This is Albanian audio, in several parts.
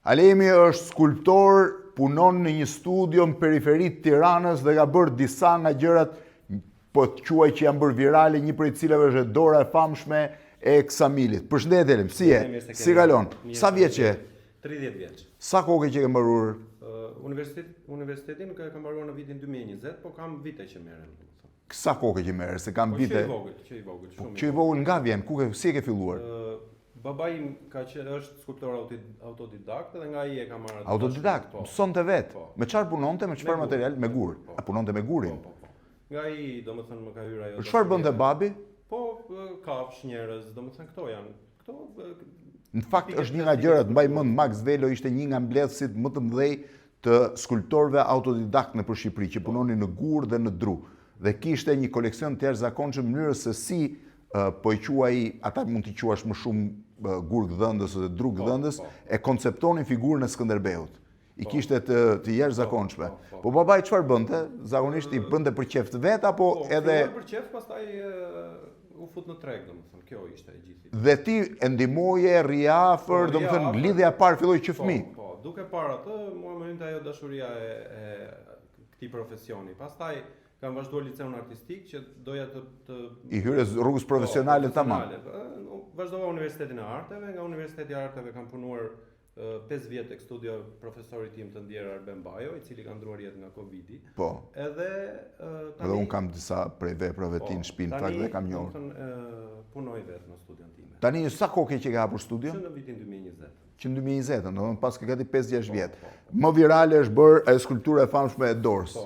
Alemi është skulptor, punon në një studio në periferit Tiranës dhe ka bërë disa nga gjërat po të quaj që janë bërë virale, një prej cilave është dora e famshme e Ksamilit. Përshëndetje Elim, si je? Si kalon? Sa vjeç je? 30 vjeç. Sa kohë që ke mbaruar? Universitetin kam mbaruar në vitin 2020, po kam vite që merrem. Sa kohë që merr? Se kam vite. Që i vogël, shumë. Që i vogël nga vjen? Si e ke filluar? Babai im është skulptor autodidakt dhe nga ai e ka marrë. Autodidakt, mësonte vetë. Me çfarë punonte, me çfarë material? Me gur. A punonte me gurin? Nga ai, domethënë më ka hyrë ajo. Çfarë bënte babi? Po kafsh, njerëz, domethënë këto janë. Në fakt është një nga gjërat, mbaj mend Max Velo ishte një nga mbledhësit më të mëdhej të skulptorëve autodidakt nëpër Shqipëri, që punonin në gur dhe në dru. Dhe kishte një koleksion të jashtëzakonshëm në mënyrë se si po i quaj, ata mund t'i quash më shumë gur gdhëndës ose dru gdhëndës, e konceptonin figurën e Skënderbeut. I kishte të jashtëzakonshme. Po babai çfarë bënte? Zakonisht i bënte për qejf të vet apo edhe për qejf, pastaj u fut në treg, domethënë, kjo ishte e gjithë. Dhe ti e ndihmoje, rri afër, domethënë lidhja e parë filloi që fëmijë. Po, duke parë atë, mua më hynte ajo dashuria e këtij profesioni. Pastaj kam vazhduar liceun artistik që doja të I hyre rrugës profesionale tamam. Vazhdova Universitetin e Arteve, nga Universiteti i Arteve kam punuar 5 vjet tek studio profesorit tim të ndjer Arben Bajo, i cili ka ndruar jetë nga Covidi. Po. Edhe unë kam disa prej veprave ti në shtëpi, në fakt dhe kam njohur. Punoj vetë në studion time. Tani sa kohë që ke hapur studio? Që në vitin 2020. Që në 2020, domethënë pas ke gati 5-6 vjet. Më virale është bërë ajo skulptura e famshme e dorës.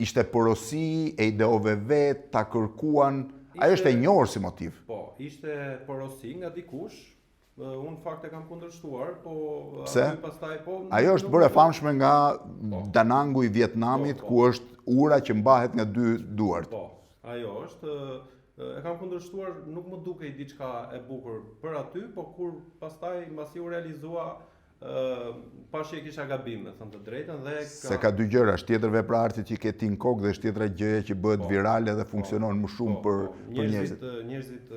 Ishte porosi, e ideove vetë, ta kërkuan. Ajo është e njohur si motiv. Po, ishte porosi nga dikush. Unë fakt e kam kundërshtuar, po pse? Pastaj po. Ajo është bërë e famshme nga Danangu i Vietnamit, ku është ura që mbahet nga dy duart. Po, ajo është. E kam kundërshtuar, nuk më dukej diçka e bukur për aty, po kur pastaj mbasi u realizua, pashi e kisha gabim, me thënë të drejtën dhe se ka dy gjëra, është tjetër vepra arti që ke ti në kokë dhe është tjetra gjëja që bëhet virale dhe funksionon më shumë për njerëzit. Njerëzit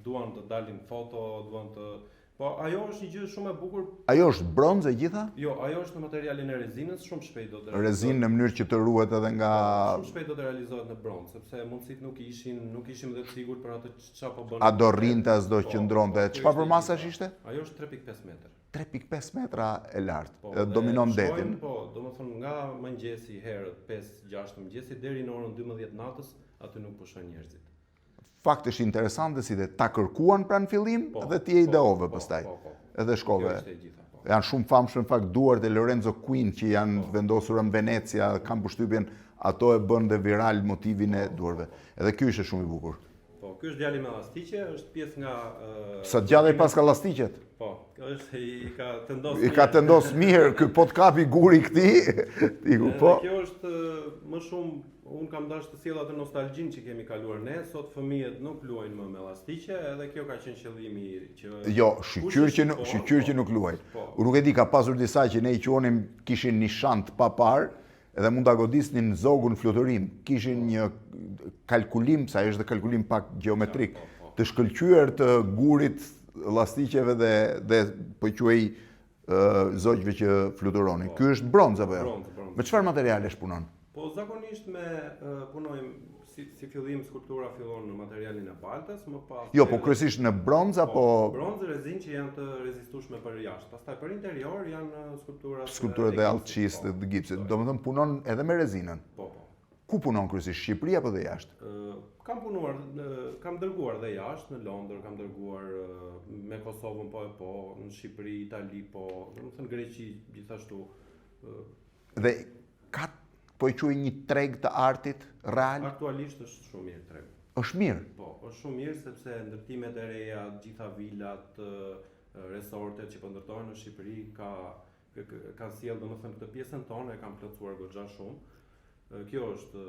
duan të dalin foto, duan të... Po, ajo është një gjë shumë e bukur. Ajo është bronzë e gjitha? Jo, ajo është në materialin e rezinës, shumë shpejt do të realizohet. Rezinë në mënyrë që të ruhet edhe nga... Shumë shpejt do të realizohet në bronzë, sepse mundësit nuk ishim dhe të sigurt për atë ç'a po bën. A do rrinte, as do qëndronte. Çfarë për masash ishte? Ajo është 3.5 metër. 3.5 metra e lartë, dominon detin. Po, domethënë nga mëngjesi herët 5-6 mëngjesi deri në orën 12 natës, aty nuk pushojnë njerëzit. Fakt është interesante si dhe ta kërkuan pranë fillim dhe ti e ideove pastaj. Edhe shkove. Janë shumë famshme në fakt duart e Lorenzo Quinn që janë vendosura në Venecia, kanë përshtypjen ato e bën dhe viral motivin e duarve. Edhe ky ishte shumë i bukur. Po, ky është djali me llastiqe, është pjesë nga sa djali pas ka llastiqet. Po, është i ka tendos. I ka tendos mirë, ky po të kapi guri këtij. Po. Kjo është më shumë, unë kam dashur të sjell atë nostalgjinë që kemi kaluar ne, sot fëmijët nuk luajnë më me llastiqe, edhe kjo ka qenë qëllimi që jo, shqyr që nuk luajnë. Unë nuk e di, ka pasur disa që ne i quonim kishin një shant pa parë, edhe mund ta godisnin zogun fluturim, kishin një kalkulim, sa është dhe kalkulim pak geometrik, të shkëlqyer të gurit, llastiqeve dhe po quaj zogjve që fluturonin. Ky është bronzë apo jo? Me çfarë materialesh punon? Po zakonisht punojmë si fillim skulptura fillon në materialin e baltës, më pas. Jo, po kryesisht në bronzë apo bronzë, rezinë që janë të rezistueshme për jashtë. Pastaj për interior janë skulpturat e allçisë dhe gipsit. Domethënë punon edhe me rezinën. Po. Ku punon kryesisht, Shqipëri apo dhe jashtë? Kam punuar, kam dërguar dhe jashtë, në Londër, kam dërguar me Kosovën po, në Shqipëri, Itali po, domethënë Greqi gjithashtu. Dhe ka po i quaj një treg të artit real? Aktualisht është shumë mirë treg. Është mirë? Po, është shumë mirë sepse ndërtimet e reja, gjitha vilat, resortet që po ndërtohen në Shqipëri ka sjellë domethënë këtë pjesën tonë e kam plotësuar goxha shumë. Kjo është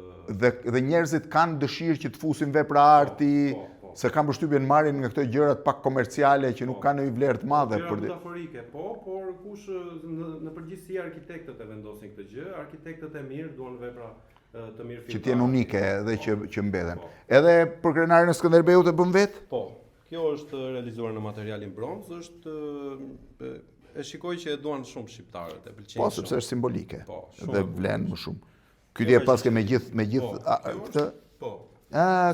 dhe njerëzit kanë dëshirë që të fusin vepra arti, se kanë përshtypjen marrin nga këto gjërat pak komerciale që nuk kanë një vlerë të madhe për metaforike, por kush në përgjithësi arkitektët e vendosin këtë gjë, arkitektët e mirë duan vepra të mirë që t'jenë unike dhe që mbeten. Edhe për krenarin e Skënderbeut e bën vet? Po. Kjo është realizuar në materialin bronz, është e shikoj që e duan shumë shqiptarët, e pëlqejnë. Po, sepse është simbolike. Po, shumë Dhe e bukur. vlen më shumë. Ky dje paske me gjithë këtë. Po.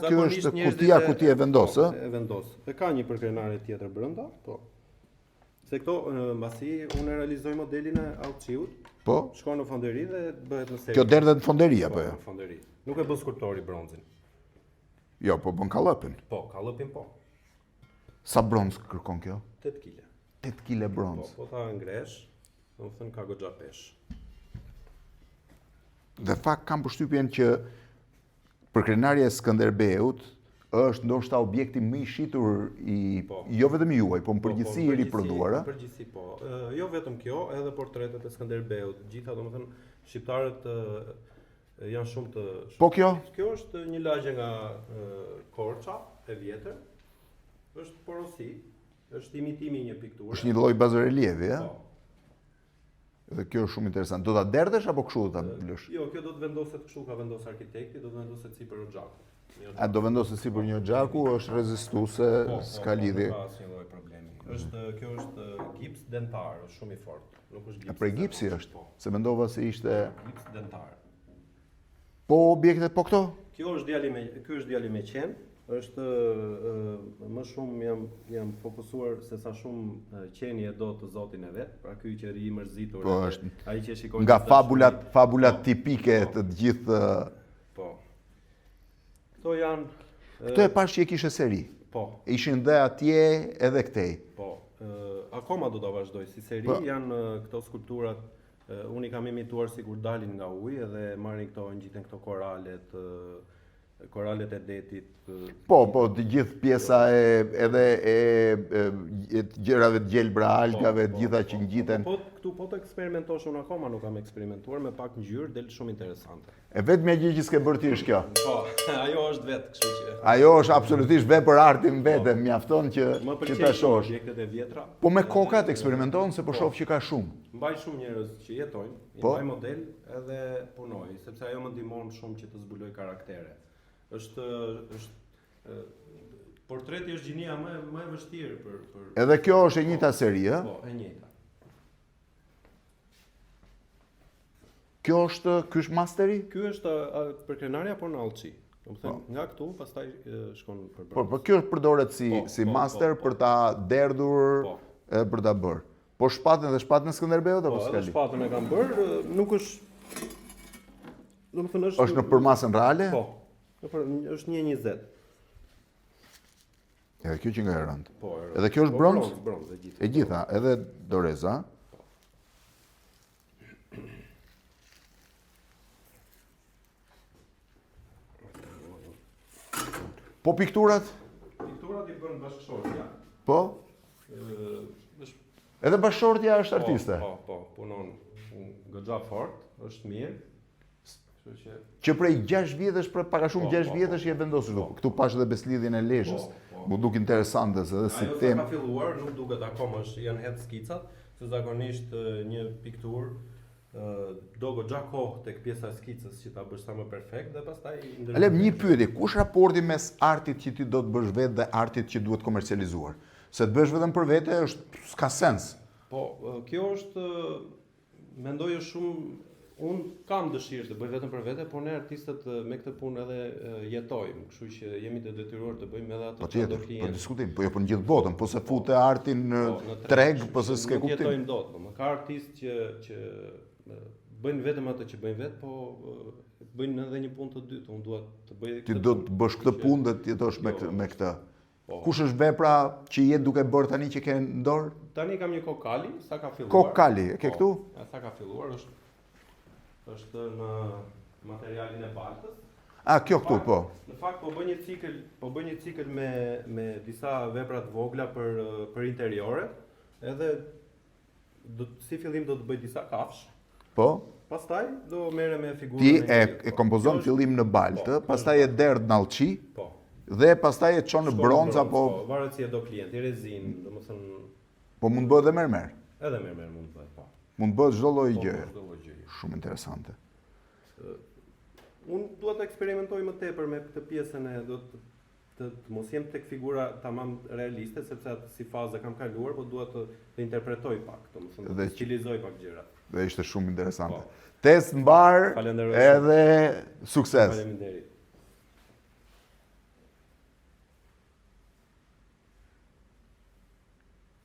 Kjo është kuti e vendos, ë? E vendos. Dhe ka një përkrenare tjetër brenda, po. Se këto, mbasi unë realizoj modelin e Auxiut, Po. shkon në fonderi dhe bëhet në seri. Kjo derdhet në fonderi apo Po, jo? në fonderi. Nuk e bën skulptori bronzin. Jo, po bën kallëpin. Po, kallëpin po. Sa bronz kërkon kjo? 8 kg. 8 kg Po, bronz. po ta ngresh, domethënë ka goxha pesh. Dhe fakt kam përshtypjen që përkrenarja e Skënderbeut është ndoshta objekti më i shitur jo vetëm juaj, po në përgjithësi i riprodhuar, Në përgjithësi po. Jo vetëm kjo, edhe portretet e Skënderbeut, gjitha domethënë shqiptarët janë shumë të Po kjo? Kjo është një lagje nga Korça e vjetër. Është porosi, është imitimi i një pikture. Është një lloj bazorelievi, ë? Po. Dhe kjo është shumë interesant. Do ta derdhesh apo kështu do ta lësh? Jo, kjo do të vendoset kështu, ka vendosur arkitekti, do të vendoset sipër xhakut. A do vendoset sipër një xhaku, është rezistuese, s'ka lidhje. Nuk ka asnjë lloj problemi. Kjo është gips dentar, është shumë i fortë. Nuk është gips. Prej gipsi është, Po, se mendova se ishte gips dentar. po objektet po këto? Ky është djali me qen, është më shumë jam fokusuar se sa shumë qeni e do të zotin e vet, pra ky që ri i mërzitur. Po është ai që shikon nga fabulat tipike të gjithë. Po. Këto janë Këto e pash që e kishe seri. po, Ishin dhe atje edhe këtej. po. Akoma do ta vazhdoj si seri, Po. janë këto skulpturat. Unë i kam imituar sikur dalin nga uji edhe marrin këto, ngjiten këto koralet e detit. Po, të gjithë pjesa edhe e gjërave të gjelbra, algave, të gjitha që ngjiten. Po, këtu po të eksperimentosh, unë akoma nuk kam eksperimentuar, me pak ngjyrë del shumë interesante. E vetmja gjë që s'ke bërë ti është kjo. Po, ajo është vetë, kështu që Ajo është absolutisht vepër artin vetë, mjafton që më ta pëlqejnë shohësh. objektet e vjetra. Po me kokat eksperimenton se po shoh që ka shumë. Mbaj shumë njerëz që jetojnë, i Po. mbaj model edhe punoj, sepse ajo më ndihmon shumë që të zbuloj karaktere. Është portreti është gjinia më e vështirë për Edhe kjo është e njëjta seri, ë? po, e njëjta. Ky është masteri? Ky është përkrenarja por në Allçi. Domethënë nga këtu pastaj shkon për Po, kjo përdoret Po, si po, master po, për ta derdhur, Po. për ta bërë. Po shpatën e Skënderbeut apo Po, s'ka edhe lidhje? shpatën e kam bërë, nuk është domethënë është Është në përmasën reale? Po. Është 1.20. Edhe kjo që nga e rëndë. Po. Edhe kjo është Po, bronz? Bronz e gjithë. E gjitha, edhe Doreza. Po pikturat? Pikturat i bën bashkëshortja. Po? Është Edhe bashkëshortja është artiste. Po, punon goxha fort, është mirë. Kështu që Që prej 6 vjetësh, pak a shumë Po, 6 po, vjetësh je vendosur. Këtu pash edhe beslidhjen e Lezhës. Po. Mu duk interesante se edhe si ajo sa temë. ka filluar, nuk duket akoma janë hedh skicat, se zakonisht një pikturë do goxha kohë tek pjesa e skicës që ta bësh sa më perfekt dhe pastaj Alem, një pyetje, kush raporti mes artit që ti do të bësh vetë dhe artit që duhet komercializuar? Se të bësh vetëm për vete s'ka sens. Po, kjo është mendoj është shumë unë kam dëshirë të bëj vetëm për vete, por ne artistët me këtë punë edhe jetojmë, kështu që jemi të detyruar të bëjmë edhe ato Po që do tjetër, po klientë. diskutim, po jo për në gjithë botën, po se fute artin në treg, po se s'ke Nuk kuptim. jetojmë dot, më ka artistë që bëjnë vetëm atë që bëjnë vetë, po bëjnë edhe një punë të dytë. Unë dua të bëj Ti do të bësh këtë punë dhe të jetosh me këtë. Po. Kush është vepra që je duke bërë tani që ke në dorë? Tani kam një kokali, sa ka filluar. Kokali, e ke Po, këtu? Sa ka filluar është në materialin e baltës. A, kjo këtu, po. Në fakt po bëj një cikël me disa vepra të vogla për interiore, edhe si fillim do të bëj disa kafsh. Po. Pastaj do merrem me figurën Ti e njerëzit, e po. kompozon Kjo është- fillim në baltë, Po, pastaj e derdh në alçi Po. dhe pastaj e çon në bronz apo varet si e do klienti, rezinë, domethënë po mund bëhet edhe mermer. edhe merr mund të bëhet, po. Mund bëhet çdo lloj Po, gjëje. çdo lloj gjëje. Shumë interesante. Unë dua të eksperimentoj më tepër me këtë pjesën e do të të mos jem tek figura tamam realiste, sepse atë si fazë kam kaluar, po dua të interpretoj pak, domethënë të stilizoj pak gjërat. Dhe ishte shumë interesante. Po. Test mbar Falenderoj. edhe sukses. Faleminderit.